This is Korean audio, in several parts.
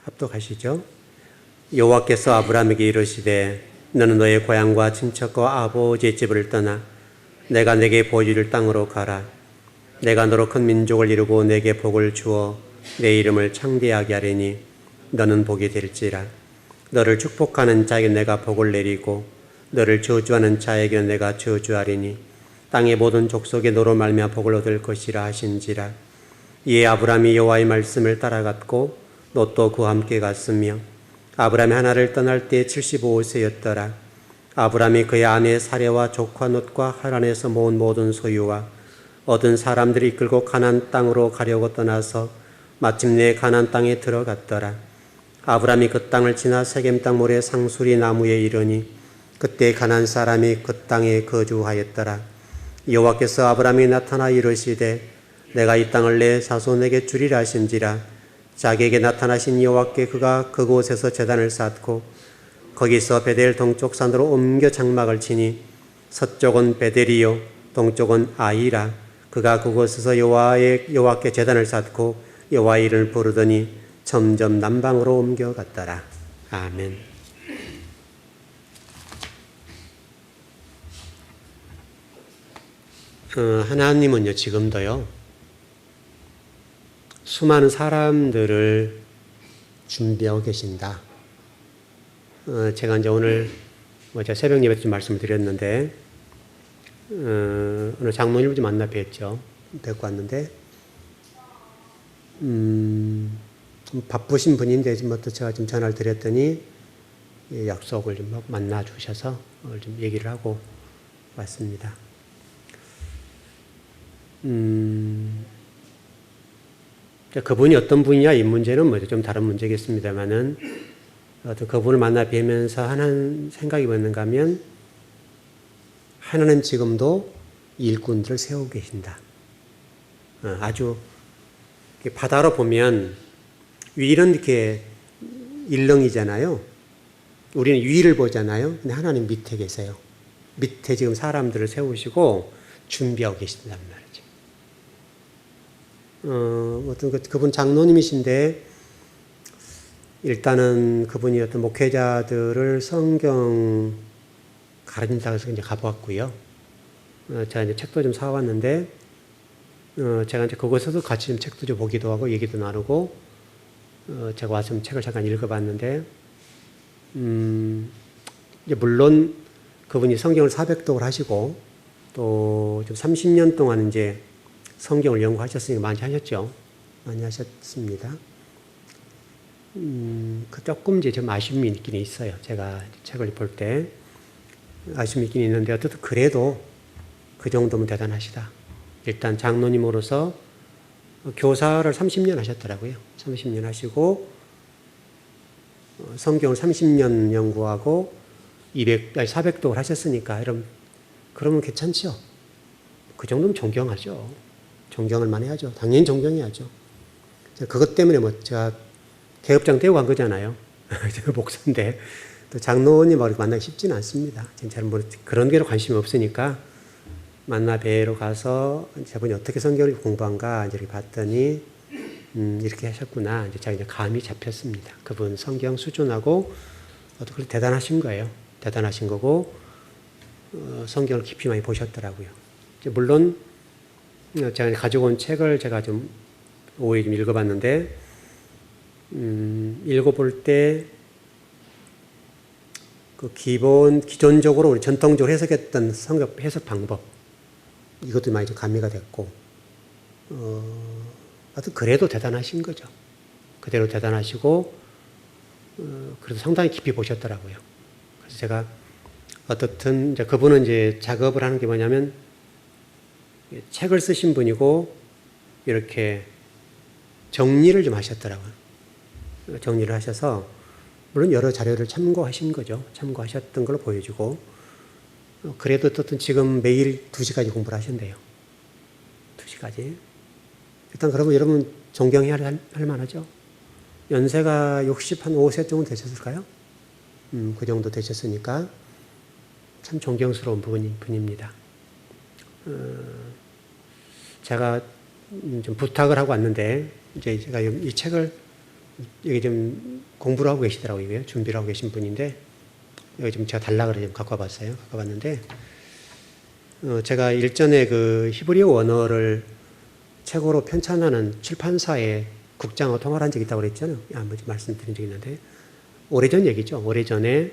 합독하시죠. 여호와께서 아브라함에게 이르시되 너는 너의 고향과 친척과 아버지의 집을 떠나 내가 네게 보여줄 땅으로 가라. 내가 너로 큰 민족을 이루고 네게 복을 주어 내 이름을 창대하게 하리니 너는 복이 될지라. 너를 축복하는 자에게 내가 복을 내리고 너를 저주하는 자에게 내가 저주하리니 땅의 모든 족속에 너로 말미암아 복을 얻을 것이라 하신지라. 이에 아브라함이 여호와의 말씀을 따라갔고 롯도 그와 함께 갔으며 아브라함이 하나를 떠날 때 75세였더라. 아브라함이 그의 아내 사레와 조카 롯과 하란에서 모은 모든 소유와 얻은 사람들이 이끌고 가나안 땅으로 가려고 떠나서 마침내 가나안 땅에 들어갔더라. 아브라함이 그 땅을 지나 세겜 땅 모래 상수리 나무에 이르니 그때 가나안 사람이 그 땅에 거주하였더라. 여호와께서 아브라함이 나타나 이르시되 내가 이 땅을 내 자손에게 주리라 하신지라. 자기에게 나타나신 여호와께 그가 그곳에서 제단을 쌓고 거기서 베델 동쪽 산으로 옮겨 장막을 치니 서쪽은 베델이요 동쪽은 아이라. 그가 그곳에서 여호와께 제단을 쌓고 여호와의 이름을 부르더니 점점 남방으로 옮겨갔더라. 아멘. 하나님은요 지금도요 수많은 사람들을 준비하고 계신다. 제가 이제 오늘 제가 새벽 예배 때 좀 말씀을 드렸는데 오늘 장로님을 좀 만나 뵀죠. 데리고 왔는데 바쁘신 분인데 지금부터 제가 좀 전화를 드렸더니 약속을 좀 만나 주셔서 오늘 좀 얘기를 하고 왔습니다. 그분이 어떤 분이냐 이 문제는 좀 다른 문제겠습니다만은 그분을 만나 뵈면서 하는 생각이 뭐였는가 하면 하나님 지금도 일꾼들을 세우고 계신다. 아주 바다로 보면 위는 이렇게 일렁이잖아요. 우리는 위를 보잖아요. 근데 하나님 밑에 계세요. 밑에 지금 사람들을 세우시고 준비하고 계신단 말이죠. 어떤 그분 장로님이신데 일단은 그분이 어떤 목회자들을 성경 가르친다고 해서 이제 가보았고요. 제가 이제 책도 좀 사왔는데 제가 이제 그곳에서 같이 좀 책도 좀 보기도 하고 얘기도 나누고 제가 와서 좀 책을 잠깐 읽어봤는데 이제 물론 그분이 성경을 400독을 하시고 또 좀 30년 동안 이제 성경을 연구하셨으니까 많이 하셨죠. 많이 하셨습니다. 조금 이제 좀 아쉬움이 있긴 있어요. 제가 책을 볼 때 아쉬움이 있긴 있는데 어쨌든 그래도 그 정도면 대단하시다. 일단 장로님으로서 교사를 30년 하셨더라고요. 30년 하시고 성경을 30년 연구하고 400독을 하셨으니까 그러면 괜찮죠. 그 정도면 존경하죠. 존경을 많이 하죠. 당연히 존경해야죠. 그것 때문에 제가 개업장 되고 간 거잖아요. 제가 목사인데 또 장로님하고 만나기 쉽지는 않습니다. 잘 그런 게로 관심이 없으니까 만나 뵈러 가서 저분이 어떻게 성경을 공부한가 이렇게 봤더니 이렇게 하셨구나. 제가 이제 감이 잡혔습니다. 그분 성경 수준하고 어떻게 대단하신 거예요. 대단하신 거고 성경을 깊이 많이 보셨더라고요. 물론 제가 가지고 온 책을 제가 좀 오후에 좀 읽어봤는데 읽어볼 때 그 기존적으로 우리 전통적으로 해석했던 성경 해석 방법 이것도 많이 좀 가미가 됐고 하여튼 그래도 대단하신 거죠. 그대로 대단하시고 그래도 상당히 깊이 보셨더라고요. 그래서 제가 어떻든 이제 그분은 이제 작업을 하는 게 뭐냐면 책을 쓰신 분이고 이렇게 정리를 좀 하셨더라고요. 정리를 하셔서 물론 여러 자료를 참고하신 거죠. 참고하셨던 걸로 보여지고 그래도 어쨌든 지금 매일 2시까지 공부를 하신대요. 2시까지. 일단 그러면 여러분 존경해야 할 만하죠. 연세가 65세 정도 되셨을까요? 그 정도 되셨으니까 참 존경스러운 분입니다. 제가 좀 부탁을 하고 왔는데 이제 제가 이 책을 여기 좀 공부를 하고 계시더라고요. 준비를 하고 계신 분인데, 여기 좀 제가 달라 그래 좀 갖고 와봤어요. 갖고 왔는데, 제가 일전에 그 히브리어 원어를 책으로 편찬하는 출판사에 국장하고 통화를 한 적이 있다고 그랬잖아요. 한번 말씀드린 적이 있는데, 오래전 얘기죠. 오래전에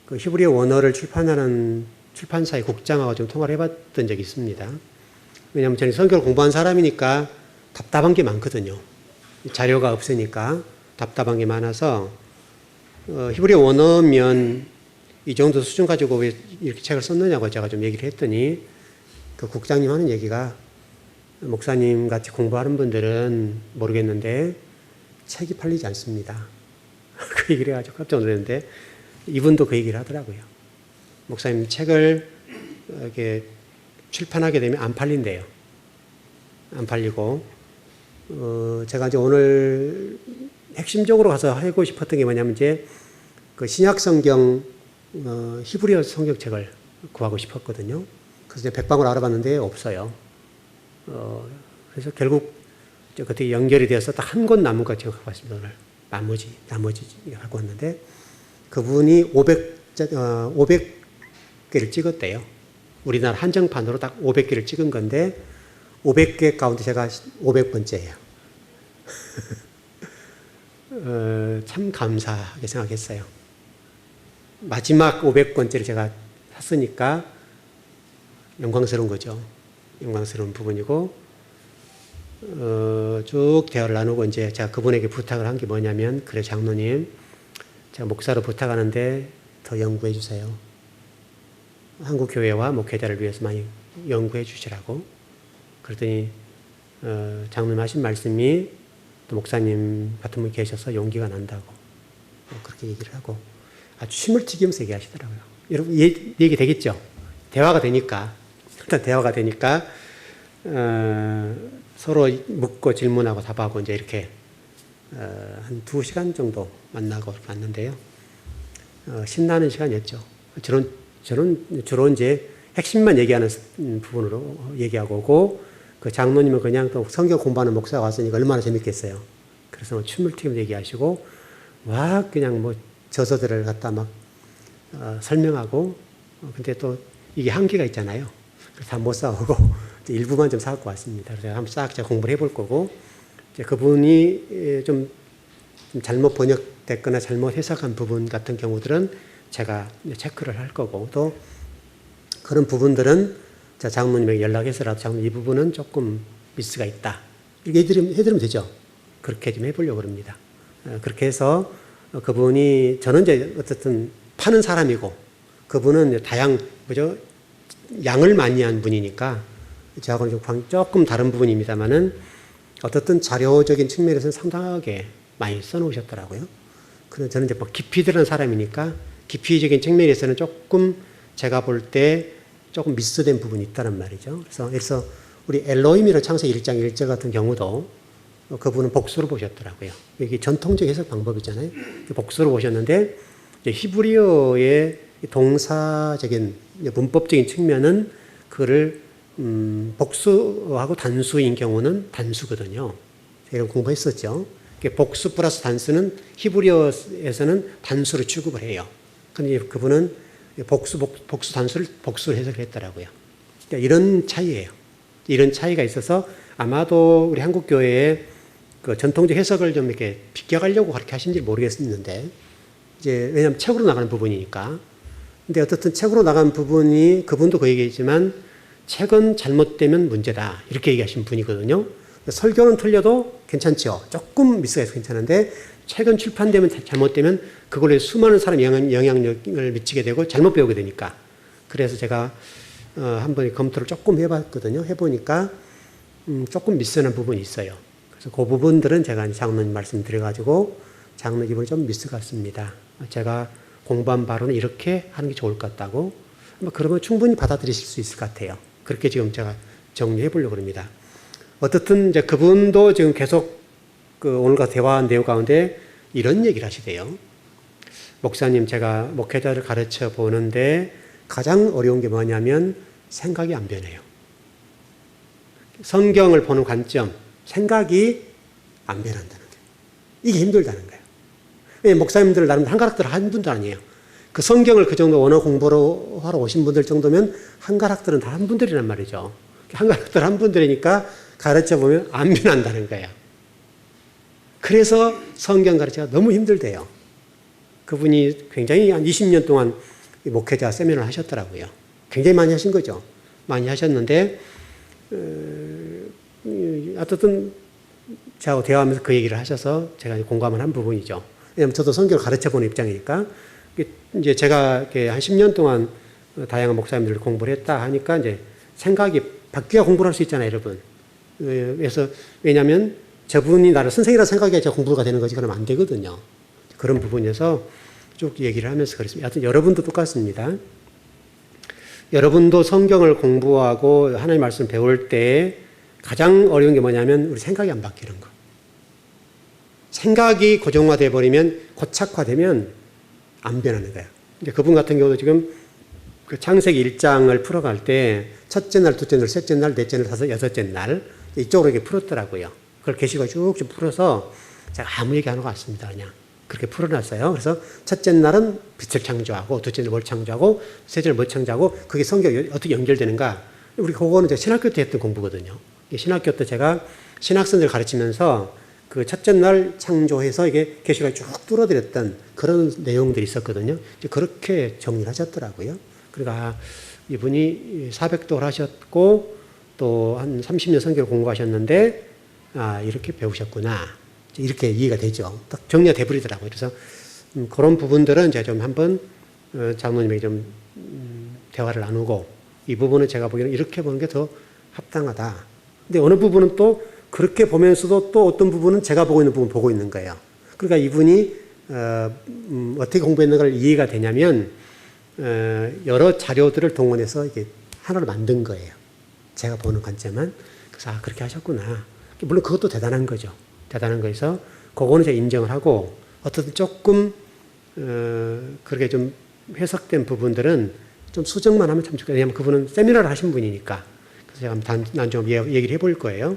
그 히브리어 원어를 출판하는 출판사의 국장하고 좀 통화를 해봤던 적이 있습니다. 왜냐하면 저는 성경을 공부한 사람이니까 답답한 게 많거든요. 자료가 없으니까 답답한 게 많아서 히브리어 원어면 이 정도 수준 가지고 왜 이렇게 책을 썼느냐고 제가 좀 얘기를 했더니 그 국장님 하는 얘기가 목사님 같이 공부하는 분들은 모르겠는데 책이 팔리지 않습니다. 그 얘기를 해가지고 깜짝 놀랐는데 이분도 그 얘기를 하더라고요. 목사님 책을 이렇게 출판하게 되면 안 팔린대요. 안 팔리고 제가 이제 오늘 핵심적으로 가서 하고 싶었던 게 뭐냐면 이제 그 신약 성경 히브리어 성경책을 구하고 싶었거든요. 그래서 이제 백방을 알아봤는데 없어요. 그래서 결국 그때 연결이 되어서 딱 한 권 남은 것 제가 갖고 왔습니다. 오늘 나머지 갖고 왔는데 그분이 500개를 찍었대요. 우리나라 한정판으로 딱 500개를 찍은 건데 500개 가운데 제가 500번째예요. 참 감사하게 생각했어요. 마지막 500번째를 제가 샀으니까 영광스러운 거죠. 영광스러운 부분이고 쭉 대화를 나누고 이제 제가 그분에게 부탁을 한 게 뭐냐면 그래 장로님 제가 목사로 부탁하는데 더 연구해 주세요. 한국 교회와 목회자를 위해서 많이 연구해 주시라고. 그랬더니 장로님 하신 말씀이 또 목사님 같은 분 계셔서 용기가 난다고 그렇게 얘기를 하고 아주 침을 튀기면서 얘기하시더라고요. 여러분 얘기 되겠죠? 대화가 되니까 일단 대화가 되니까 서로 묻고 질문하고 답하고 이제 이렇게 한 2시간 정도 만나고 왔는데요. 신나는 시간이었죠. 저는 주로 이제 핵심만 얘기하는 부분으로 얘기하고 오고 그 장로님은 그냥 또 성경 공부하는 목사가 왔으니까 얼마나 재밌겠어요. 그래서 춤을 튀면서 얘기하시고 막 그냥 뭐 저서들을 갖다 막 설명하고 근데 또 이게 한계가 있잖아요. 그래서 다 못 사오고 일부만 좀 사갖고 왔습니다. 그래서 한번 싹 제가 공부를 해볼 거고 이제 그분이 좀 잘못 번역됐거나 잘못 해석한 부분 같은 경우들은 제가 체크를 할 거고 또 그런 부분들은 제가 장모님에게 연락해서라도 장모님 이 부분은 조금 미스가 있다. 이렇게 해드리면 되죠. 그렇게 좀 해보려고 합니다. 그렇게 해서 그분이 저는 이제 어쨌든 파는 사람이고 그분은 양을 많이 한 분이니까 저하고는 조금 다른 부분입니다만은 어떻든 자료적인 측면에서는 상당하게 많이 써놓으셨더라고요. 그래서 저는 이제 뭐 깊이 들은 사람이니까 깊이적인 측면에서는 조금 제가 볼 때 조금 미스된 부분이 있다는 말이죠. 그래서 우리 엘로힘이라는 창세기 1장 1절 같은 경우도 그분은 복수로 보셨더라고요. 이게 전통적 해석 방법이잖아요. 복수로 보셨는데 히브리어의 동사적인 문법적인 측면은 그를 복수하고 단수인 경우는 단수거든요. 제가 공부했었죠. 복수 플러스 단수는 히브리어에서는 단수로 취급을 해요. 근데 그분은 복수 단수를 복수로 해석을 했더라고요. 그러니까 이런 차이예요. 이런 차이가 있어서 아마도 우리 한국 교회에 그 전통적 해석을 좀 이렇게 비껴가려고 그렇게 하신지 모르겠는데 이제 왜냐하면 책으로 나가는 부분이니까. 근데 어떻든 책으로 나간 부분이 그분도 그 얘기했지만 책은 잘못되면 문제다 이렇게 얘기하신 분이거든요. 설교는 틀려도 괜찮죠. 조금 미스가 있어서 괜찮은데 책은 출판되면 잘못되면 그걸로 수많은 사람이 영향력을 미치게 되고 잘못 배우게 되니까. 그래서 제가 한번 검토를 조금 해봤거든요. 해보니까 조금 미스한 부분이 있어요. 그래서 그 부분들은 제가 장로님 말씀드려가지고 장로님 이번에 좀 미스 같습니다. 제가 공부한 바로는 이렇게 하는 게 좋을 것 같다고. 그러면 충분히 받아들이실 수 있을 것 같아요. 그렇게 지금 제가 정리해 보려고 합니다. 어떻든 이제 그분도 지금 계속 그 오늘과 대화한 내용 가운데 이런 얘기를 하시대요. 목사님, 제가 목회자를 가르쳐 보는데 가장 어려운 게 뭐냐면 생각이 안 변해요. 성경을 보는 관점, 생각이 안 변한다는 거예요. 이게 힘들다는 거예요. 왜냐하면 목사님들 나름 한가락들 한 분도 아니에요. 그 성경을 그 정도 원어 공부로 하러 오신 분들 정도면 한가락들은 다 한 분들이란 말이죠. 한가락들 한 분들이니까 가르쳐 보면 안 변한다는 거예요. 그래서 성경 가르치기가 너무 힘들대요. 그분이 굉장히 한 20년 동안 목회자 세미나를 하셨더라고요. 굉장히 많이 하신 거죠. 많이 하셨는데 어쨌든 저하고 대화하면서 그 얘기를 하셔서 제가 공감을 한 부분이죠. 왜냐하면 저도 성경을 가르쳐보는 입장이니까 이제 제가 한 10년 동안 다양한 목사님들을 공부를 했다 하니까 이제 생각이 바뀌어야 공부를 할 수 있잖아요, 여러분. 그래서 왜냐하면 저분이 나를 선생이라 생각해야 제가 공부가 되는 거지 그러면 안 되거든요. 그런 부분에서 쭉 얘기를 하면서 그랬습니다. 하여튼 여러분도 똑같습니다. 여러분도 성경을 공부하고 하나님의 말씀을 배울 때 가장 어려운 게 뭐냐면 우리 생각이 안 바뀌는 거. 생각이 고정화되어 버리면 고착화되면 안 변하는 거예요. 이제 그분 같은 경우도 지금 그 창세기 1장을 풀어갈 때 첫째 날, 둘째 날, 셋째 날, 넷째 날, 다섯, 여섯째 날 이쪽으로 이렇게 풀었더라고요. 그걸 계시가 쭉쭉 풀어서 제가 아무 얘기 안 하고 왔습니다. 그냥 그렇게 풀어놨어요. 그래서 첫째 날은 빛을 창조하고 둘째 날 뭘 창조하고 셋째 날 뭘 창조하고 그게 성경이 어떻게 연결되는가. 우리 그거는 제가 신학교 때 했던 공부거든요. 신학교 때 제가 신학생들 가르치면서 그 첫째 날 창조해서 이게 계시가 쭉 뚫어드렸던 그런 내용들이 있었거든요. 그렇게 정리를 하셨더라고요. 그러니까 이분이 400도를 하셨고 또 한 30년 성경을 공부하셨는데 이렇게 배우셨구나. 이렇게 이해가 되죠. 딱 정리가 돼버리더라고요. 그래서 그런 부분들은 제가 좀 한번 장로님에게 좀 대화를 나누고 이 부분은 제가 보기에는 이렇게 보는 게 더 합당하다. 근데 어느 부분은 또 그렇게 보면서도 또 어떤 부분은 제가 보고 있는 부분 보고 있는 거예요. 그러니까 이분이 어떻게 공부했는가를 이해가 되냐면 여러 자료들을 동원해서 이게 하나를 만든 거예요. 제가 보는 관점은. 그래서 그렇게 하셨구나. 물론 그것도 대단한 거죠. 대단한 거에서 그거는 제가 인정을 하고 어떻든 조금 그렇게 좀 해석된 부분들은 좀 수정만 하면 참 좋겠어요. 왜냐하면 그분은 세미나를 하신 분이니까. 그래서 제가 나중에 얘기를 해볼 거예요.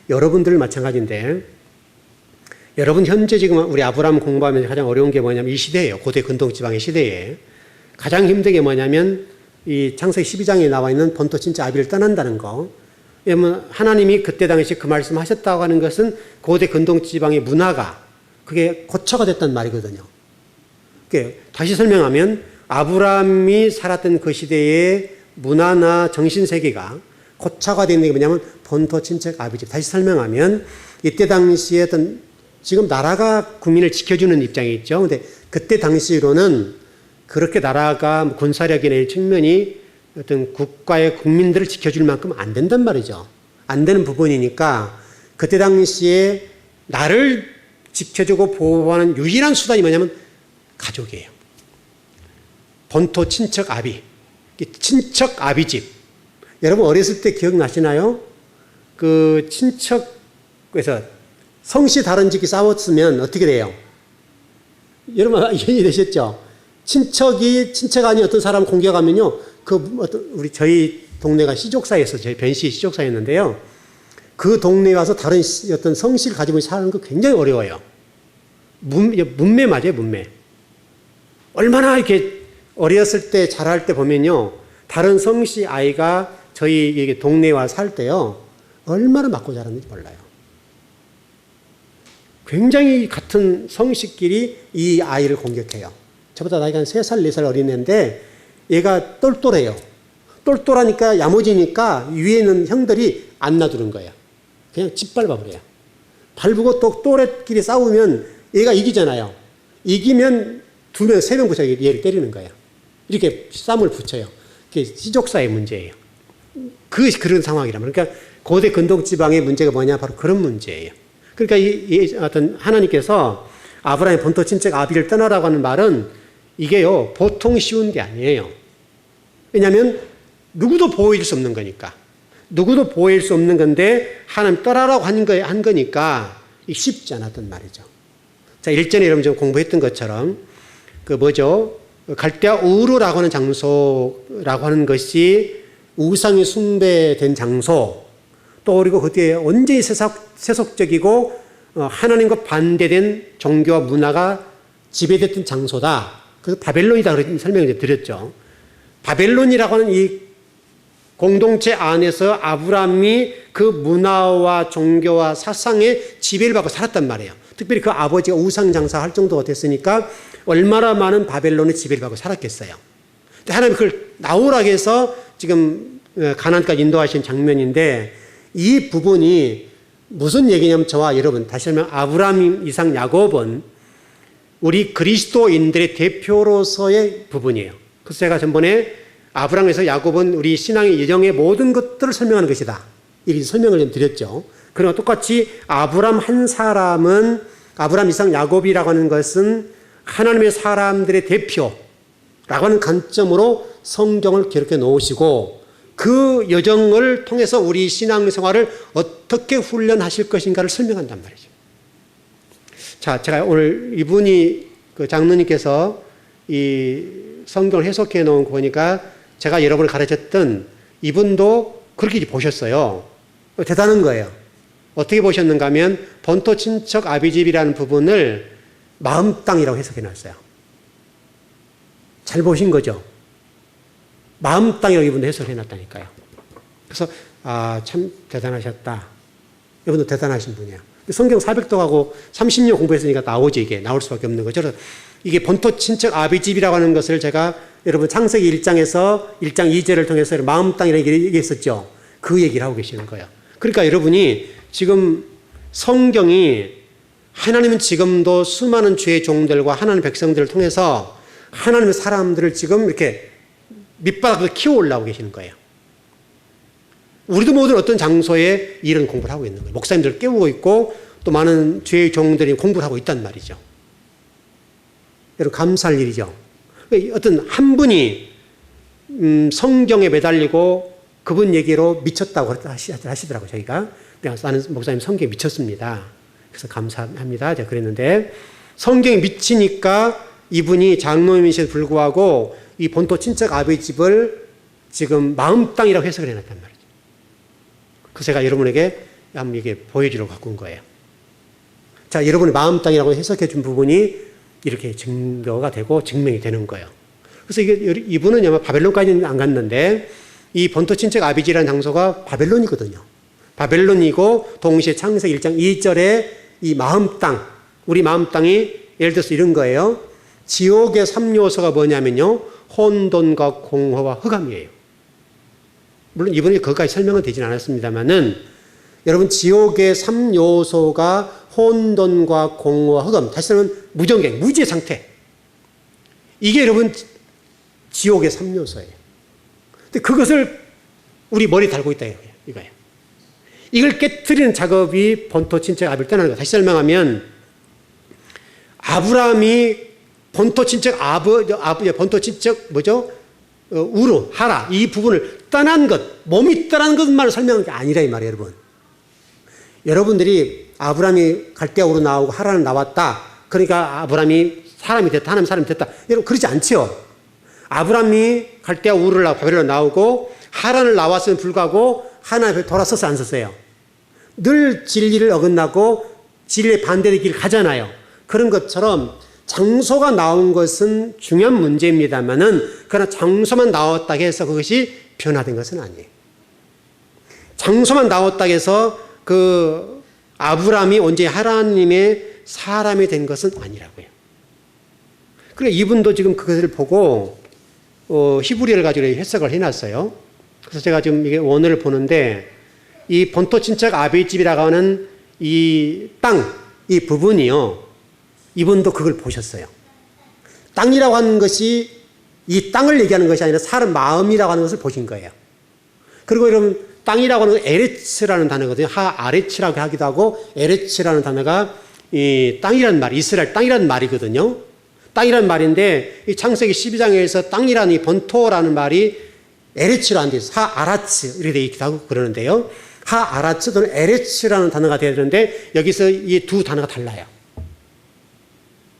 여러분들 마찬가지인데 여러분 현재 지금 우리 아브라함 공부하면서 가장 어려운 게 뭐냐면 이 시대예요. 고대 근동지방의 시대에 가장 힘든 게 뭐냐면 이 창세기 12장에 나와 있는 본토 친척 아비를 떠난다는 거. 왜냐면 하나님이 그때 당시 그 말씀하셨다고 하는 것은 고대 근동지방의 문화가 그게 고쳐가 됐단 말이거든요. 다시 설명하면 아브라함이 살았던 그 시대의 문화나 정신세계가 고차가 되는 게 뭐냐면 본토 친척 아비집. 다시 설명하면 이때 당시에 어떤 지금 나라가 국민을 지켜주는 입장이 있죠. 근데 그때 당시로는 그렇게 나라가 군사력이나 이 측면이 어떤 국가의 국민들을 지켜줄 만큼 안 된단 말이죠. 안 되는 부분이니까 그때 당시에 나를 지켜주고 보호하는 유일한 수단이 뭐냐면 가족이에요. 본토 친척 아비. 친척 아비집. 여러분 어렸을 때 기억나시나요? 그 친척에서 성씨 다른 집이 싸웠으면 어떻게 돼요? 여러분 이해이 되셨죠? 친척 아닌 어떤 사람 공격하면요, 저희 동네가 시족사였어요. 저희 변시 시족사였는데요. 그 동네에 와서 다른 어떤 성씨를 가지고 사는 거 굉장히 어려워요. 문매 맞아요, 문매. 얼마나 이렇게 어렸을 때 자랄 때 보면요, 다른 성씨 아이가 저희 동네에 와서 살 때요, 얼마나 맞고 자랐는지 몰라요. 굉장히 같은 성씨끼리 이 아이를 공격해요. 저보다 나이가 한 3살, 4살 어린 애인데 얘가 똘똘해요. 똘똘하니까 야무지니까 위에 있는 형들이 안 놔두는 거예요. 그냥 짓밟아버려요. 밟고 또 또래끼리 싸우면 얘가 이기잖아요. 이기면 2명, 3명 붙여 얘를 때리는 거예요. 이렇게 싸움을 붙여요. 그게 시족사의 문제예요. 그런 상황이라면. 그러니까 고대 근동지방의 문제가 뭐냐? 바로 그런 문제예요. 그러니까 어떤 하나님께서 아브라함의 본토 친척 아비를 떠나라고 하는 말은 이게요, 보통 쉬운 게 아니에요. 왜냐하면 누구도 보호할 수 없는 거니까. 누구도 보호할 수 없는 건데 하나님 떠나라고 한 거니까 쉽지 않았단 말이죠. 자, 일전에 여러분 좀 공부했던 것처럼 갈대아 우르라고 하는 장소라고 하는 것이 우상이 숭배된 장소, 또 그리고 그때 완전히 세속적이고 하나님과 반대된 종교와 문화가 지배됐던 장소다. 그래서 바벨론이다. 그런 설명을 드렸죠. 바벨론이라고 하는 이 공동체 안에서 아브라함이 그 문화와 종교와 사상에 지배를 받고 살았단 말이에요. 특별히 그 아버지가 우상장사할 정도가 됐으니까 얼마나 많은 바벨론의 지배를 받고 살았겠어요. 하나님이 그걸 나오라고 해서 지금 가나안까지 인도하신 장면인데, 이 부분이 무슨 얘기냐면, 저와 여러분, 다시 말하면 아브라함, 이삭, 야곱은 우리 그리스도인들의 대표로서의 부분이에요. 그래서 제가 전번에 아브라함에서 야곱은 우리 신앙의 여정의 모든 것들을 설명하는 것이다, 이렇게 설명을 좀 드렸죠. 그러나 똑같이 아브라함 한 사람은, 아브라함, 이삭, 야곱이라고 하는 것은 하나님의 사람들의 대표라고 하는 관점으로 성경을 기록해 놓으시고, 그 여정을 통해서 우리 신앙생활을 어떻게 훈련하실 것인가를 설명한단 말이죠. 자, 제가 오늘 이분이 그 장로님께서 이 성경을 해석해 놓은 거 보니까 제가 여러분을 가르쳤던 이분도 그렇게 보셨어요. 대단한 거예요. 어떻게 보셨는가 하면 본토 친척 아비집이라는 부분을 마음 땅이라고 해석해 놨어요. 잘 보신 거죠? 마음 땅이라고 이분도 해석해 놨다니까요. 그래서 참 대단하셨다. 이분도 대단하신 분이에요. 성경 400독하고 30년 공부했으니까 나오지, 이게 나올 수밖에 없는 거죠. 그래서 이게 본토 친척 아비집이라고 하는 것을 제가 여러분 창세기 1장에서 1장 2절을 통해서 마음 땅이라고 얘기했었죠. 그 얘기를 하고 계시는 거예요. 그러니까 여러분이 지금 성경이, 하나님은 지금도 수많은 주의 종들과 하나님의 백성들을 통해서 하나님의 사람들을 지금 이렇게 밑바닥에서 키워 올라오고 계시는 거예요. 우리도 모든 어떤 장소에 이런 공부를 하고 있는 거예요. 목사님들을 깨우고 있고 또 많은 주의 종들이 공부를 하고 있단 말이죠. 여러분, 감사할 일이죠. 어떤 한 분이 성경에 매달리고 그분 얘기로 미쳤다고 하시더라고요. 저희가 나는 목사님 성경에 미쳤습니다. 그래서 감사합니다. 제가 그랬는데, 성경에 미치니까 이분이 장로님이셔도 불구하고 이 본토 친척 아비집을 지금 마음 땅이라고 해석을 해놨단 말이죠. 그래서 제가 여러분에게 한번 이게 보여주려고 갖고 온 거예요. 자, 여러분의 마음 땅이라고 해석해 준 부분이 이렇게 증거가 되고 증명이 되는 거예요. 그래서 이분은 아마 바벨론까지는 안 갔는데, 이 본토 친척 아비지라는 장소가 바벨론이거든요. 바벨론이고, 동시에 창세기 1장 2절에 이 마음 땅, 우리 마음 땅이 예를 들어서 이런 거예요. 지옥의 3요소가 뭐냐면요, 혼돈과 공허와 흑암이에요. 물론 이분이 거기까지 설명은 되진 않았습니다만은, 여러분, 지옥의 3요소가 혼돈과 공허와 흑암, 다시 말하면 무정객, 무지의 상태. 이게 여러분 지옥의 3요소예요. 근데 그것을 우리 머리에 달고 있다 이거예요. 이걸 깨트리는 작업이 본토 친척 아비를 떠나는 거예요. 다시 설명하면, 아브라함이 본토 친척 본토 친척 우르, 하라, 이 부분을 떠난 것, 몸이 떠난 것만을 설명한 게 아니라 이 말이에요, 여러분. 여러분들이 아브라함이 갈대아우로 나오고 하란을 나왔다, 그러니까 아브라함이 사람이 됐다, 하나님 사람이 됐다, 여러분 그러지 않죠. 아브라함이 갈대아우르를 나오고 바벨론 나오고 하란을 나왔음에 불구하고 하나님 돌아서서 안 섰어요. 늘 진리를 어긋나고 진리의 반대의 길을 가잖아요. 그런 것처럼 장소가 나온 것은 중요한 문제입니다만은, 그러나 장소만 나왔다고 해서 그것이 변화된 것은 아니에요. 장소만 나왔다고 해서 그 아브라함이 언제 하나님의 사람이 된 것은 아니라고요. 그러니까 이분도 지금 그것을 보고 히브리어를 가지고 해석을 해놨어요. 그래서 제가 지금 이게 원어를 보는데, 이 본토 친척 아비집이라고 하는 이 땅, 이 부분이요, 이분도 그걸 보셨어요. 땅이라고 하는 것이 이 땅을 얘기하는 것이 아니라 사람 마음이라고 하는 것을 보신 거예요. 그리고 여러분, 땅이라고 하는 건 에레츠라는 단어거든요. 아레츠라고 하기도 하고, 에레츠라는 단어가 이 땅이라는 말, 이스라엘 땅이라는 말이거든요. 땅이라는 말인데, 이 창세기 12장에서 땅이라는 이 본토라는 말이 에레츠라는 데 있어요. 하아라츠 이렇게 되어 있기도 하고 그러는데요. 하아라츠 또는 에레츠라는 단어가 되어야 되는데, 여기서 이 두 단어가 달라요.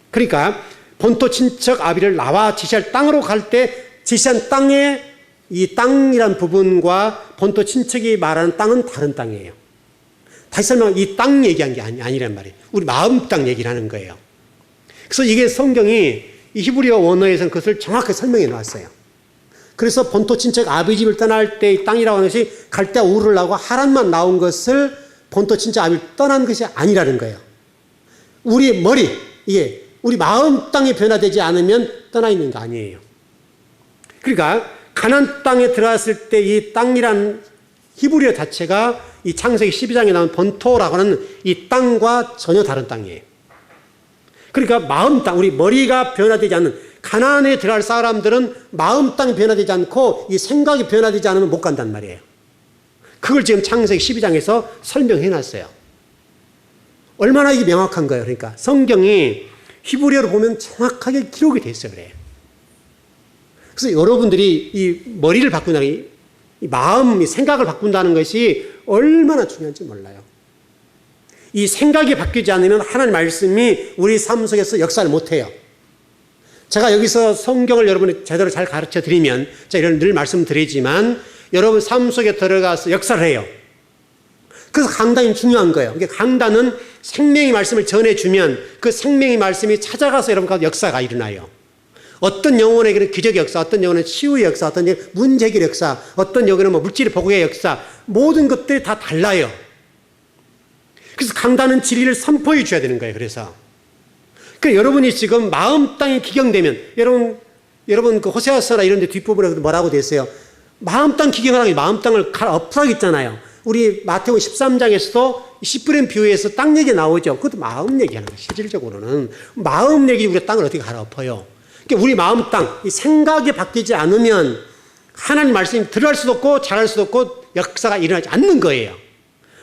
그러니까 본토 친척 아비를 나와 지시할 땅으로 갈 때 지시한 땅에 이 땅이란 부분과 본토 친척이 말하는 땅은 다른 땅이에요. 다시 설명하면 이 땅 얘기한 게 아니란 말이에요. 우리 마음 땅 얘기를 하는 거예요. 그래서 이게 성경이 이 히브리어 원어에서는 그것을 정확하게 설명해 놨어요. 그래서 본토 친척 아비 집을 떠날 때 이 땅이라고 하는 것이 갈대아 우르를 나고 하란만 나온 것을 본토 친척 아비를 떠난 것이 아니라는 거예요. 우리 머리, 이게 우리 마음 땅이 변화되지 않으면 떠나 있는 거 아니에요. 그러니까 가나안 땅에 들어갔을 때 이 땅이란 히브리어 자체가 이 창세기 12장에 나온 본토라고 하는 이 땅과 전혀 다른 땅이에요. 그러니까 마음 땅, 우리 머리가 변화되지 않는, 가나안에 들어갈 사람들은 마음 땅이 변화되지 않고 이 생각이 변화되지 않으면 못 간단 말이에요. 그걸 지금 창세기 12장에서 설명해 놨어요. 얼마나 이게 명확한 거예요. 그러니까 성경이 히브리어로 보면 정확하게 기록이 돼 있어요. 그래요. 그래서 여러분들이 이 머리를 바꾼다는, 이 마음, 이 생각을 바꾼다는 것이 얼마나 중요한지 몰라요. 이 생각이 바뀌지 않으면 하나님 말씀이 우리 삶 속에서 역사를 못해요. 제가 여기서 성경을 여러분이 제대로 잘 가르쳐 드리면, 제가 이런 늘 말씀드리지만, 여러분 삶 속에 들어가서 역사를 해요. 그래서 강단이 중요한 거예요. 그러니까 강단은 생명의 말씀을 전해주면 그 생명의 말씀이 찾아가서 여러분 가운데 역사가 일어나요. 어떤 영혼에게는 기적의 역사, 어떤 영혼은 치유의 역사, 어떤 영혼은 문제 해결의 역사, 어떤 영혼은 뭐 물질의 복의 역사, 모든 것들이 다 달라요. 그래서 강단은 진리를 선포해 줘야 되는 거예요. 그래서 여러분이 지금 마음 땅이 기경되면, 여러분 그 호세아서나 이런 데 뒷부분에 뭐라고 돼 있어요? 마음 땅 기경하라고, 마음 땅을 엎으라고 있잖아요. 우리 마태복음 13장에서도 10불의 비유에서 땅 얘기 나오죠. 그것도 마음 얘기하는 거예요. 실질적으로는 마음 얘기, 우리가 땅을 어떻게 갈아엎어요? 그러니까 우리 마음 땅, 이 생각이 바뀌지 않으면 하나님 말씀이 들어갈 수도 없고 잘할 수도 없고 역사가 일어나지 않는 거예요.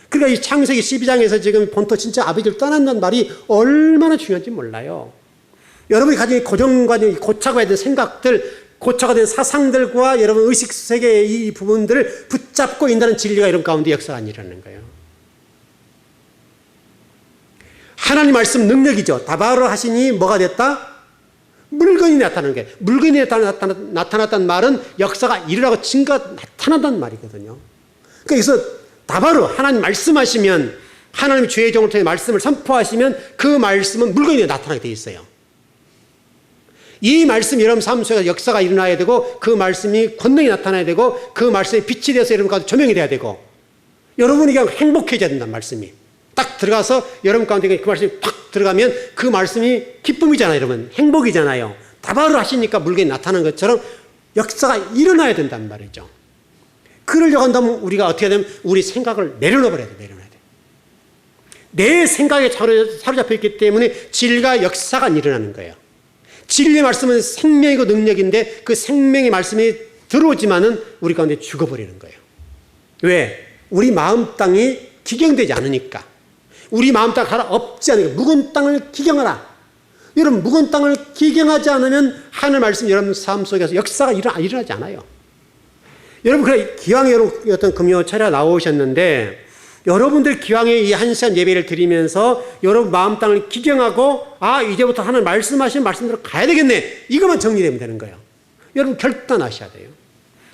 그러니까 이 창세기 12장에서 지금 본토 친척 아비를 떠난다는 말이 얼마나 중요한지 몰라요. 여러분이 가진 고정관념, 고착화가 된 생각들, 고착화가 된 사상들과 여러분 의식세계의 이 부분들을 붙잡고 있다는 진리가 이런 가운데 역사가 일어나는 거예요. 하나님 말씀 능력이죠. 다바로 하시니 뭐가 됐다? 물건이 나타나는 거예요. 물건이 나타났다는 말은 역사가 일어나고 증거가 나타난다는 말이거든요. 그래서 다바로 하나님 말씀하시면, 하나님이 주의 종을 통해 말씀을 선포하시면 그 말씀은 물건이 나타나게 돼 있어요. 이 말씀이 여러분 삶 속에서 역사가 일어나야 되고, 그 말씀이 권능이 나타나야 되고, 그 말씀이 빛이 되어서 여러분 가운데 조명이 돼야 되고, 여러분이 그냥 행복해져야 된다는 말씀이 딱 들어가서 여러분 가운데 그 말씀이 팍 들어가면 그 말씀이 기쁨이잖아요. 여러분 행복이잖아요. 다바로 하시니까 물건이 나타나는 것처럼 역사가 일어나야 된단 말이죠. 그러려고 한다면 우리가 어떻게 되면 우리 생각을 내려놔버려야 돼. 내려놔야 돼. 내 생각에 사로잡혀 있기 때문에 진리가 역사가 일어나는 거예요. 진리의 말씀은 생명이고 능력인데 그 생명의 말씀이 들어오지만은 우리 가운데 죽어버리는 거예요. 왜? 우리 마음 땅이 기경되지 않으니까. 우리 마음 땅 갈아엎지 않으니까. 묵은 땅을 기경하라. 여러분 묵은 땅을 기경하지 않으면 하늘 말씀 여러분 삶 속에서 역사가 일어나지 않아요. 여러분 그래 기왕에 어떤 금요 차례 나오셨는데 여러분들 기왕에 이 한 시간 예배를 드리면서 여러분 마음 땅을 기경하고 이제부터 하나님 말씀하신 말씀대로 가야 되겠네. 이것만 정리되면 되는 거예요. 여러분 결단하셔야 돼요.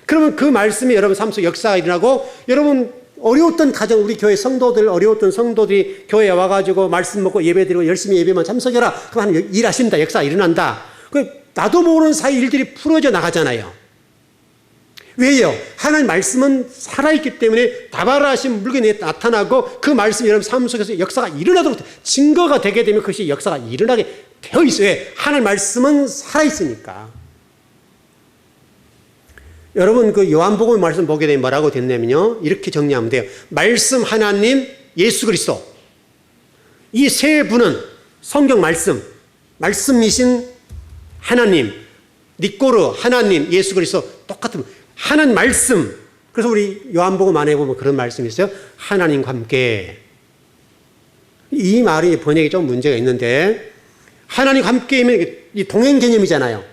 그러면 그 말씀이 여러분 삶 속에 역사가 일어나고 여러분 어려웠던 가정, 우리 교회 성도들, 어려웠던 성도들이 교회에 와가지고 말씀 먹고 예배 드리고 열심히 예배만 참석해라. 그럼 하나님 일하신다. 역사가 일어난다. 나도 모르는 사이 일들이 풀어져 나가잖아요. 왜요? 하나님 말씀은 살아있기 때문에 다바라 하신 물건이 나타나고 그 말씀이 여러분 삶 속에서 역사가 일어나도록 증거가 되게 되면 그것이 역사가 일어나게 되어 있어요. 왜? 하나님 말씀은 살아있으니까. 여러분 그 요한복음 말씀 보게 되면 뭐라고 됐냐면요. 이렇게 정리하면 돼요. 말씀 하나님 예수 그리스도. 이 세 분은 성경 말씀이신 하나님, 니꼬르 하나님 예수 그리스도 똑같은 하나님 말씀. 그래서 우리 요한복음 안에 보면 그런 말씀이 있어요. 하나님과 함께. 이 말이 번역이 좀 문제가 있는데 하나님과 함께이면 이 동행 개념이잖아요.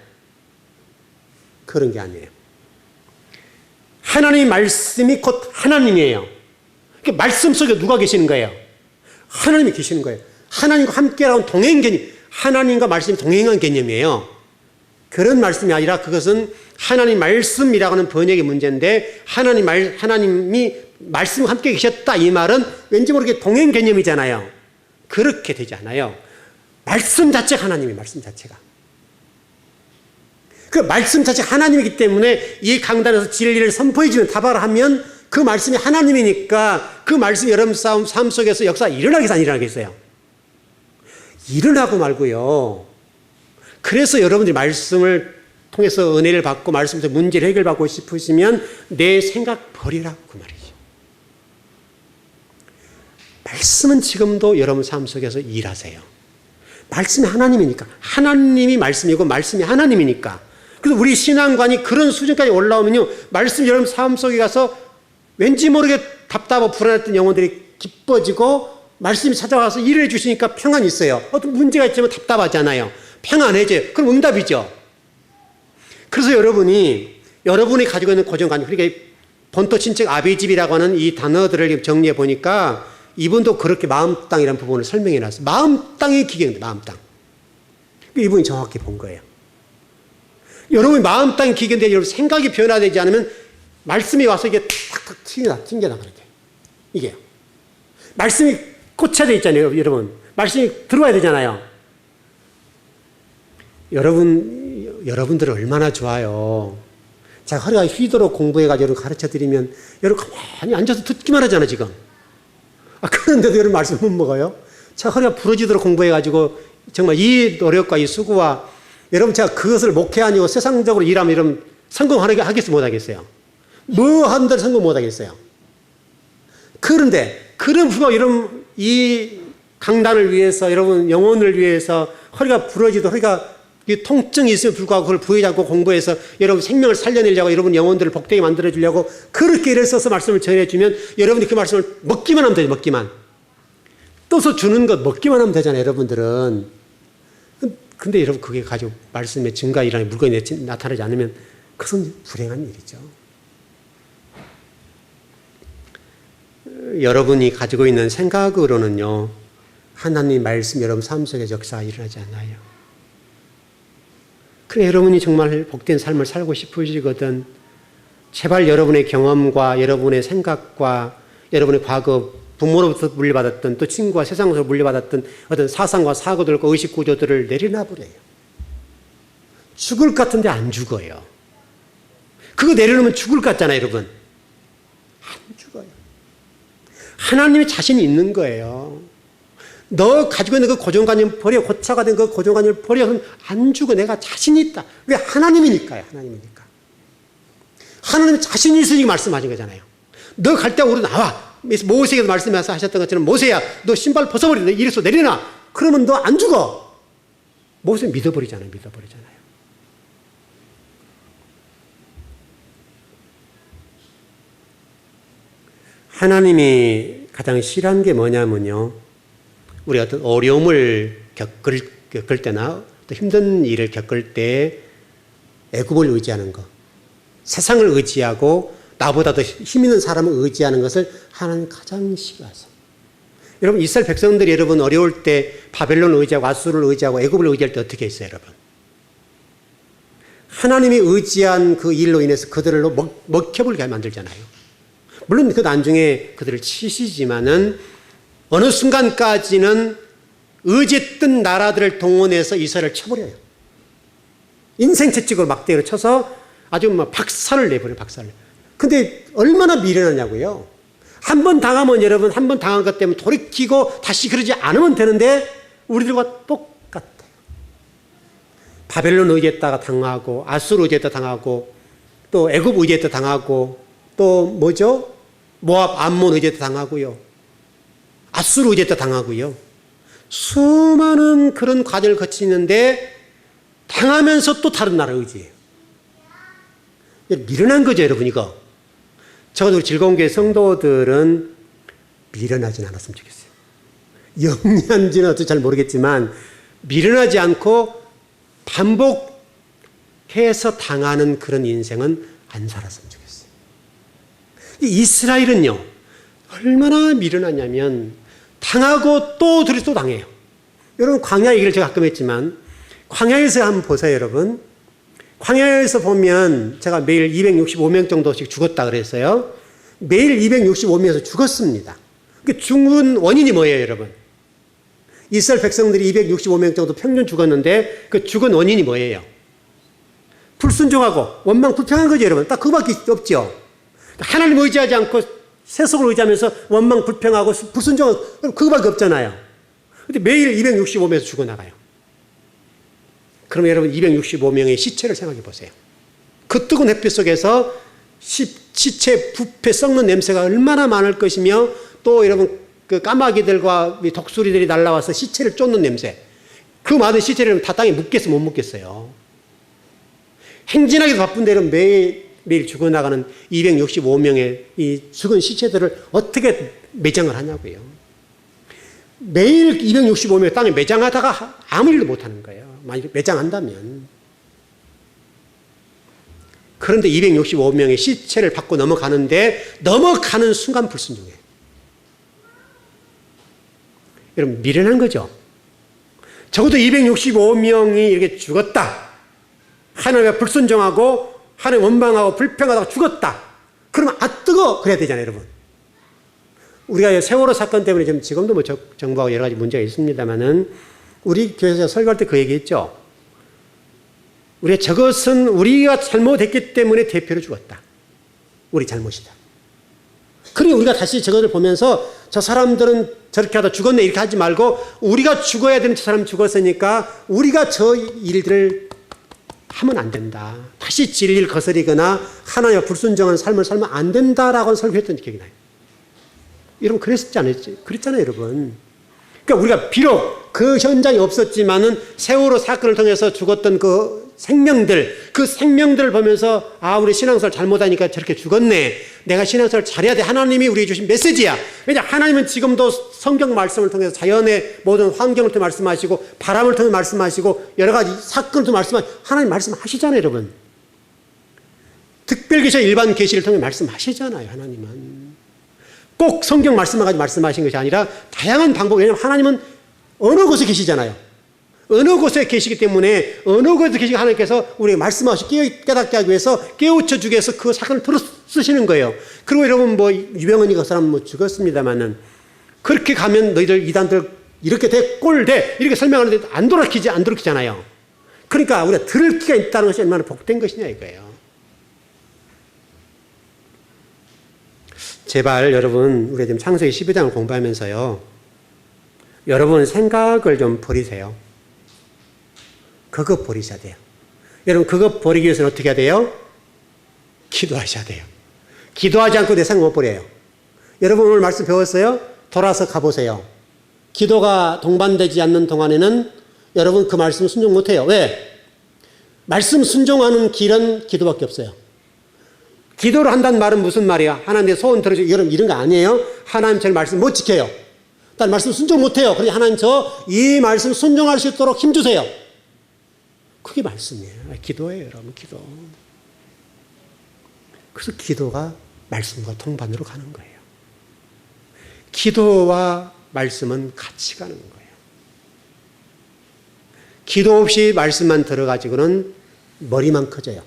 그런 게 아니에요. 하나님의 말씀이 곧 하나님이에요. 그러니까 말씀 속에 누가 계시는 거예요? 하나님이 계시는 거예요. 하나님과 함께라는 동행 개념. 하나님과 말씀이 동행한 개념이에요. 그런 말씀이 아니라 그것은 하나님 말씀이라고 하는 번역의 문제인데 하나님이 말씀과 함께 계셨다 이 말은 왠지 모르게 동행 개념이잖아요. 그렇게 되지 않아요. 말씀 자체가 하나님의 말씀 자체가. 그 말씀 자체가 하나님이기 때문에 이 강단에서 진리를 선포해 주는 타발을 하면 그 말씀이 하나님이니까 그 말씀이 여러분 삶 속에서 역사가 일어나겠어요, 안 일어나겠어요? 일어나고 말고요. 그래서 여러분들이 말씀을 통해서 은혜를 받고 말씀에서 문제를 해결받고 싶으시면 내 생각 버리라 그 말이죠. 말씀은 지금도 여러분 삶 속에서 일하세요. 말씀이 하나님이니까. 하나님이 말씀이고 말씀이 하나님이니까. 그래서 우리 신앙관이 그런 수준까지 올라오면요. 말씀이 여러분 삶 속에 가서 왠지 모르게 답답하고 불안했던 영혼들이 기뻐지고 말씀이 찾아와서 일을 해주시니까 평안이 있어요. 어떤 문제가 있지만 답답하잖아요. 평안해져요. 그럼 응답이죠. 그래서 여러분이 가지고 있는 고정관념, 그러니까 본토 친척 아비집이라고 하는 이 단어들을 정리해 보니까 이분도 그렇게 마음 땅이라는 부분을 설명해 놨어요. 마음 땅의 기계인데, 마음 땅. 이분이 정확히 본 거예요. 여러분이 마음 땅의 기계인데 여러분 생각이 변화되지 않으면 말씀이 와서 이게 탁탁 튕겨나가는 거예요. 이게요. 말씀이 꽂혀져 있잖아요, 여러분. 말씀이 들어와야 되잖아요. 여러분들은 얼마나 좋아요. 제가 허리가 휘도록 공부해가지고 여러분 가르쳐 드리면 여러분 가만히 앉아서 듣기만 하잖아요, 지금. 그런데도 여러분 말씀 못 먹어요? 제가 허리가 부러지도록 공부해가지고 정말 이 노력과 이 수고와 여러분 제가 그것을 목회 아니고 세상적으로 일하면 여러분 성공하겠어요, 못하겠어요? 뭐 하는데 성공 못하겠어요? 그런데 그런 부가 여러분 이 강단을 위해서 여러분 영혼을 위해서 허리가 부러지도록 허리가 통증이 있음에 불구하고 그걸 부여잡고 공부해서 여러분 생명을 살려내려고 여러분 영혼들을 복되게 만들어주려고 그렇게 애를 써서 말씀을 전해주면 여러분이 그 말씀을 먹기만 하면 되죠. 먹기만. 떠서 주는 것 먹기만 하면 되잖아요. 여러분들은. 근데 여러분 그게 가지고 말씀의 증가이라는 물건이 나타나지 않으면 그것은 불행한 일이죠. 여러분이 가지고 있는 생각으로는요. 하나님 말씀 여러분 삶 속에 역사가 일어나지 않아요. 그래 여러분이 정말 복된 삶을 살고 싶으시거든 제발 여러분의 경험과 여러분의 생각과 여러분의 과거 부모로부터 물려받았던 또 친구와 세상에서 물려받았던 어떤 사상과 사고들과 의식 구조들을 내려놔버려요. 죽을 것 같은데 안 죽어요. 그거 내려놓으면 죽을 것 같잖아요, 여러분. 안 죽어요. 하나님의 자신이 있는 거예요. 너 가지고 있는 그 고정관념 버려, 고차가 된 그 고정관념을 버려. 그럼 안 죽어. 내가 자신이 있다. 왜? 하나님이니까요. 하나님이니까. 하나님 자신이 있으니까 말씀하신 거잖아요. 너 갈 때 우리 나와. 모세에게도 말씀하셨던 것처럼 모세야 너 신발 벗어버리라. 이래서 내려놔. 그러면 너 안 죽어. 모세 믿어버리잖아요. 하나님이 가장 싫어하는 게 뭐냐면요. 우리가 어떤 어려움을 겪을 때나 또 힘든 일을 겪을 때 애굽을 의지하는 것, 세상을 의지하고 나보다 더 힘 있는 사람을 의지하는 것을 하나님 가장 싫어하세요. 여러분 이스라엘 백성들이 여러분 어려울 때 바벨론을 의지하고 아수르를 의지하고 애굽을 의지할 때 어떻게 했어요, 여러분? 하나님이 의지한 그 일로 인해서 그들을 먹혀버리게 만들잖아요. 물론 그 나중에 그들을 치시지만은 어느 순간까지는 의지했던 나라들을 동원해서 이스라엘을 쳐버려요. 인생 채찍으로 막대기로 쳐서 아주 막 박살을 내버려요, 박살을. 근데 얼마나 미련하냐고요. 한 번 당하면 여러분, 한 번 당한 것 때문에 돌이키고 다시 그러지 않으면 되는데 우리들과 똑같아요. 바벨론 의지했다가 당하고, 아수르 의지했다가 당하고, 또 애굽 의지했다가 당하고, 또 뭐죠? 모압, 암몬 의지했다가 당하고요. 아수르 의지했다가 당하고요. 수많은 그런 과정을 거치는데 당하면서 또 다른 나라 의지해요. 미련한 거죠, 여러분, 이거. 적어도 즐거운 교회 성도들은 미련하진 않았으면 좋겠어요. 영리한지는 어떻게 잘 모르겠지만 미련하지 않고 반복해서 당하는 그런 인생은 안 살았으면 좋겠어요. 이스라엘은요, 얼마나 미련하냐면 당하고 또 당해요. 여러분 광야 얘기를 제가 가끔 했지만 광야에서 한번 보세요, 여러분. 광야에서 보면 제가 매일 265명 정도씩 죽었다 그랬어요. 매일 265명에서 죽었습니다. 그 죽은 원인이 뭐예요, 여러분? 이스라엘 백성들이 265명 정도 평균 죽었는데 그 죽은 원인이 뭐예요? 불순종하고 원망 불평한 거죠, 여러분. 딱 그거밖에 없죠. 하나님 의지하지 않고 세속을 의지하면서 원망 불평하고 불순종하고 그거밖에 없잖아요. 근데 매일 265명에서 죽어나가요. 그럼 여러분 265명의 시체를 생각해 보세요. 그 뜨거운 햇빛 속에서 시체 부패 썩는 냄새가 얼마나 많을 것이며 또 여러분 그 까마귀들과 독수리들이 날아와서 시체를 쫓는 냄새. 그 많은 시체를 다 땅에 묻겠어 못 묻겠어요. 행진하기도 바쁜데 여러분 매일 죽어나가는 265명의 이 죽은 시체들을 어떻게 매장을 하냐고요. 매일 265명 땅에 매장하다가 아무 일도 못하는 거예요. 만약 매장한다면. 그런데 265명의 시체를 받고 넘어가는데 넘어가는 순간 불순종해요. 여러분 미련한 거죠. 적어도 265명이 이렇게 죽었다. 하나님과 불순종하고 하나님 원망하고 불평하다가 죽었다. 그러면 뜨거 그래야 되잖아요, 여러분. 우리가 세월호 사건 때문에 지금도 뭐 정부하고 여러 가지 문제가 있습니다만은 우리 교회에서 설교할 때 그 얘기했죠. 우리가 저것은 우리가 잘못했기 때문에 대표로 죽었다. 우리 잘못이다. 그러니 우리가 다시 저것을 보면서 저 사람들은 저렇게 하다 죽었네 이렇게 하지 말고 우리가 죽어야 되는 저 사람 죽었으니까 우리가 저 일들을 하면 안 된다. 다시 진리를 거스리거나 하나님과 불순종한 삶을 살면 안 된다라고 설교했던 기억이 나요. 여러분 그랬지 않았지? 그랬잖아요, 여러분. 그러니까 우리가 비록 그 현장이 없었지만은 세월호 사건을 통해서 죽었던 그 생명들을 보면서 우리 신앙생활 잘못하니까 저렇게 죽었네. 내가 신앙생활 잘해야 돼. 하나님이 우리에게 주신 메시지야. 왜냐 하나님은 지금도 성경 말씀을 통해서 자연의 모든 환경을 통해 말씀하시고 바람을 통해 말씀하시고 여러 가지 사건을 통해 말씀하시고 하나님 말씀하시잖아요, 여러분. 특별계시와 일반 계시를 통해 말씀하시잖아요, 하나님은. 꼭 성경 말씀만 말씀하신 것이 아니라 다양한 방법. 왜냐하면 하나님은 어느 곳에 계시잖아요. 어느 곳에 계시기 때문에 어느 곳에 계시기 하나님께서 우리에게 말씀하시고 깨닫게 하기 위해서 깨우쳐 주기 위해서 그 사건을 들어 쓰시는 거예요. 그리고 여러분 유병헌이 그 사람 죽었습니다만은 그렇게 가면 너희들 이단들 이렇게 돼 꼴 돼 이렇게 설명하는데 안 돌이키잖아요. 그러니까 우리가 들을 기가 있다는 것이 얼마나 복된 것이냐 이거예요. 제발 여러분 우리가 지금 창세기 12장을 공부하면서요. 여러분 생각을 좀 버리세요. 그거 버리셔야 돼요. 여러분 그거 버리기 위해서는 어떻게 해야 돼요? 기도하셔야 돼요. 기도하지 않고 내 생각 못 버려요. 여러분 오늘 말씀 배웠어요? 돌아서 가보세요. 기도가 동반되지 않는 동안에는 여러분 그 말씀 순종 못해요. 왜? 말씀 순종하는 길은 기도밖에 없어요. 기도를 한다는 말은 무슨 말이야? 하나님 내 소원 들어주고 여러분 이런 거 아니에요? 하나님 제 말씀 못 지켜요. 일단 말씀 순종 못해요. 그러니 하나님 이 말씀 순종할 수 있도록 힘주세요. 그게 말씀이에요. 기도예요, 여러분. 기도. 그래서 기도가 말씀과 동반으로 가는 거예요. 기도와 말씀은 같이 가는 거예요. 기도 없이 말씀만 들어가지고는 머리만 커져요.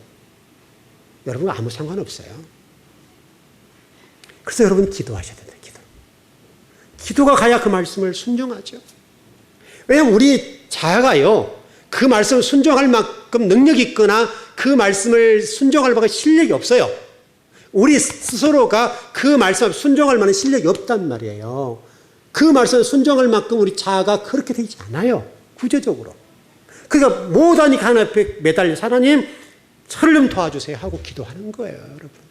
여러분 아무 상관없어요. 그래서 여러분 기도하셔야 된다. 기도가 가야 그 말씀을 순종하죠. 왜냐하면 우리 자아가요. 그 말씀을 순종할 만큼 능력이 있거나 그 말씀을 순종할 만큼 실력이 없어요. 우리 스스로가 그 말씀을 순종할 만한 실력이 없단 말이에요. 그 말씀을 순종할 만큼 우리 자아가 그렇게 되지 않아요. 구조적으로. 그러니까 못하니까 하나님 앞에 매달려서 하나님 저를 좀 도와주세요 하고 기도하는 거예요, 여러분.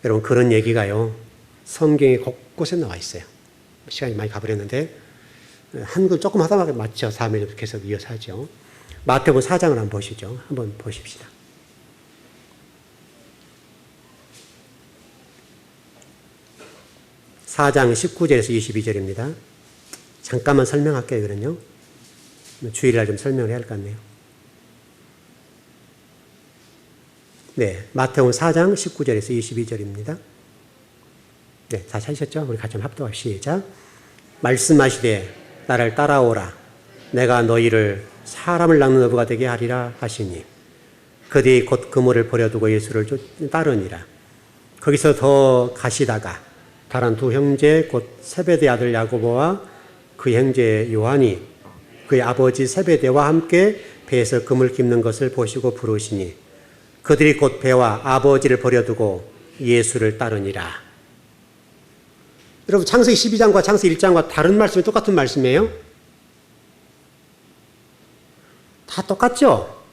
여러분 그런 얘기가요. 성경에 곳곳에 나와 있어요. 시간이 많이 가버렸는데 한글 조금 하다가 맞죠. 다음에 계속 이어서 하죠. 마태복음 4장을 한번 보시죠. 한번 보십시다. (4장) 19절에서 22절입니다. 잠깐만 설명할게요. 그러면요. 주일날 좀 설명을 해야 할 것 같네요. 네, 마태복음 4장 19절에서 22절입니다. 네, 다 찾으셨죠? 우리 같이 한번 합독합 시작. 말씀하시되 나를 따라오라. 내가 너희를 사람을 낚는 어부가 되게 하리라 하시니 그들이 곧 그물을 버려두고 예수를 따르니라. 거기서 더 가시다가 다른 두 형제 곧 세베대 아들 야고보와 그 형제 요한이 그의 아버지 세베대와 함께 배에서 그물 깁는 것을 보시고 부르시니 그들이 곧 배와 아버지를 버려두고 예수를 따르니라. 여러분 창세기 12장과 창세기 1장과 다른 말씀이 똑같은 말씀이에요? 다 똑같죠?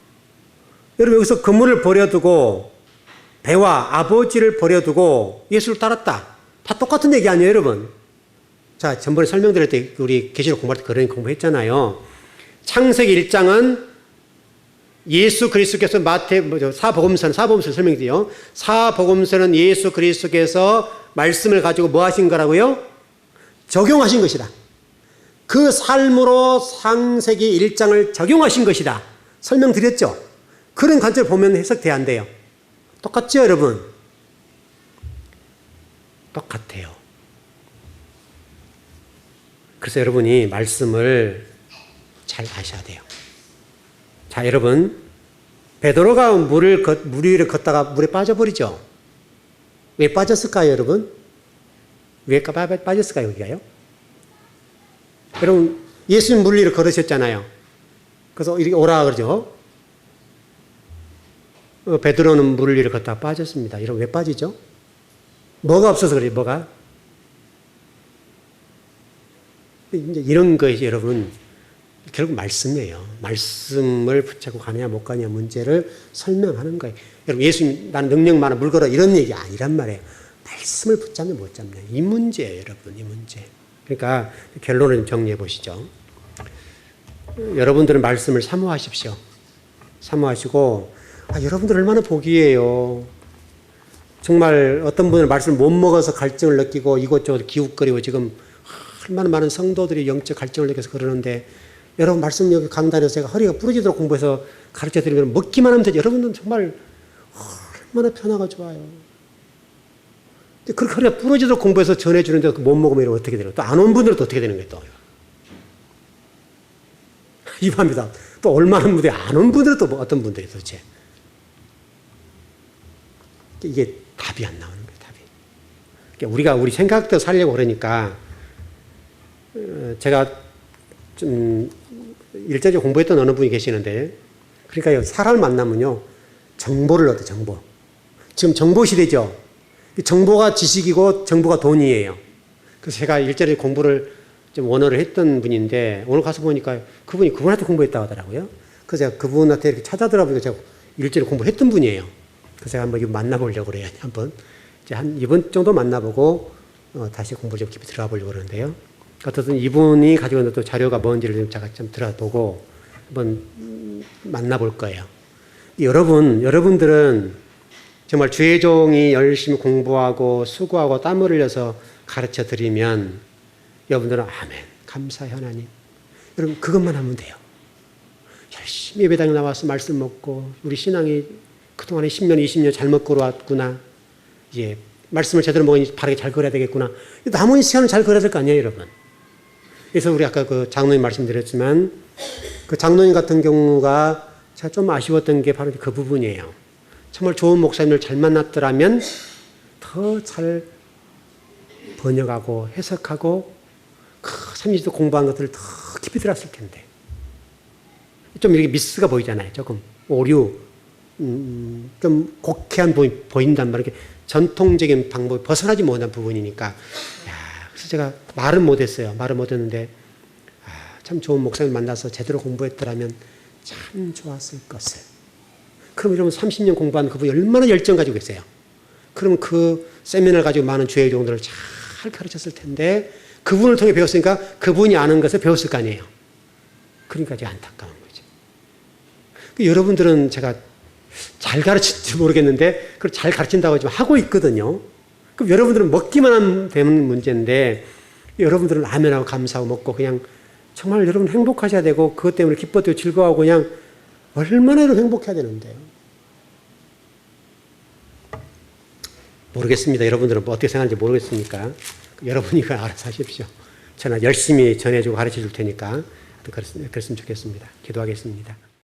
여러분 여기서 그물을 버려두고 배와 아버지를 버려두고 예수를 따랐다. 다 똑같은 얘기 아니에요, 여러분? 자, 전번에 설명드릴 때 우리 계시록 공부할 때 그런 공부했잖아요. 창세기 1장은 예수 그리스도께서 사복음서는 설명드려요. 사복음서는 예수 그리스도께서 말씀을 가지고 뭐 하신 거라고요? 적용하신 것이다. 그 삶으로 창세기 1장을 적용하신 것이다. 설명드렸죠? 그런 관점을 보면 해석돼야 한대요. 똑같죠, 여러분? 똑같아요. 그래서 여러분이 말씀을 잘 아셔야 돼요. 자, 여러분. 베드로가 물 위를 걷다가 물에 빠져버리죠? 왜 빠졌을까요, 여러분? 왜 빠졌을까요, 여기가요? 여러분, 예수님 물 위를 걸으셨잖아요. 그래서 이렇게 오라 그러죠? 베드로는 물 위를 걷다가 빠졌습니다. 이러면 왜 빠지죠? 뭐가 없어서 그래요, 뭐가? 이런 것이 여러분, 결국 말씀이에요. 말씀을 붙잡고 가느냐 못 가느냐 문제를 설명하는 거예요. 여러분 예수님 나는 능력 많아 물 걸어 이런 얘기 아니란 말이에요. 말씀을 붙잡냐 못 잡냐 이 문제예요, 여러분. 이 문제. 그러니까 결론을 정리해 보시죠. 여러분들은 말씀을 사모하십시오. 사모하시고 여러분들 얼마나 복이에요. 정말 어떤 분은 말씀을 못 먹어서 갈증을 느끼고 이곳저곳 기웃거리고 지금 얼마나 많은 성도들이 영적 갈증을 느껴서 그러는데 여러분 말씀 여기 강단에서 제가 허리가 부러지도록 공부해서 가르쳐 드리면 먹기만 하면 되죠. 여러분들은 정말 얼마나 편하고 좋아요. 그렇게 허리가 부러지도록 공부해서 전해주는데 못 먹으면 어떻게 되는 거예요? 또 안 온 분들은 또 어떻게 되는 거예요? 또 이해합니다. 또 얼마나 무대 안 온 분들은 또 어떤 분들이 도대체 이게 답이 안 나오는 거예요. 답이. 그러니까 우리가 우리 생각대로 살려고 그러니까 제가 좀 일자리 공부했던 어느 분이 계시는데 그러니까 사람을 만나면요 정보를 얻어요. 정보. 지금 정보 시대죠. 정보가 지식이고 정보가 돈이에요. 그래서 제가 일자리 공부를 좀 원어를 했던 분인데 오늘 가서 보니까 그분이 그분한테 공부했다고 하더라고요. 그래서 제가 그분한테 이렇게 찾아들어보니까 제가 일자리 공부했던 분이에요. 그래서 제가 한번 이분 만나보려고 그래요. 한번 이제 한 이번 정도 만나보고 다시 공부 좀 깊이 들어가 보려고 그러는데요. 어쨌든 이분이 가지고 있는 또 자료가 뭔지를 좀 제가 좀 들어보고 한번 만나볼 거예요. 여러분들은 정말 주의 종이 열심히 공부하고 수고하고 땀을 흘려서 가르쳐 드리면 여러분들은 아멘, 감사해 하나님. 여러분 그것만 하면 돼요. 열심히 예배당에 나와서 말씀 먹고 우리 신앙이 그동안에 10년, 20년 잘못 걸어왔구나. 이제 말씀을 제대로 먹으니 바르게 잘 걸어야 되겠구나. 남은 시간은 잘 걸어야 될 거 아니에요, 여러분. 그래서 우리 아까 그 장로님 말씀드렸지만 그 장로님 같은 경우가 제가 좀 아쉬웠던 게 바로 그 부분이에요. 정말 좋은 목사님을 잘 만났더라면 더 잘 번역하고 해석하고 그 30도 공부한 것들을 더 깊이 들었을 텐데 좀 이렇게 미스가 보이잖아요. 조금 오류 좀 곡해한 보인단 말이에요. 전통적인 방법이 벗어나지 못한 부분이니까 그래서 제가 말은 못했어요. 말은 못했는데 참 좋은 목사님 만나서 제대로 공부했더라면 참 좋았을 것을. 그럼 여러분 30년 공부한 그분이 얼마나 열정 가지고 계세요. 그러면 그 세미나를 가지고 많은 주의 종들을 잘 가르쳤을 텐데 그분을 통해 배웠으니까 그분이 아는 것을 배웠을 거 아니에요. 그러니까 이제 안타까운 거죠. 여러분들은 제가 잘 가르칠지 모르겠는데 그걸 잘 가르친다고 지금 하고 있거든요. 그럼 여러분들은 먹기만 하면 되는 문제인데 여러분들은 아멘하고 감사하고 먹고 그냥 정말 여러분 행복하셔야 되고 그것 때문에 기뻐도 즐거워하고 그냥 얼마나 행복해야 되는데요. 모르겠습니다. 여러분들은 뭐 어떻게 생각하는지 모르겠으니까 여러분이 그 알아서 하십시오. 저는 열심히 전해주고 가르쳐 줄 테니까 그랬으면 좋겠습니다. 기도하겠습니다.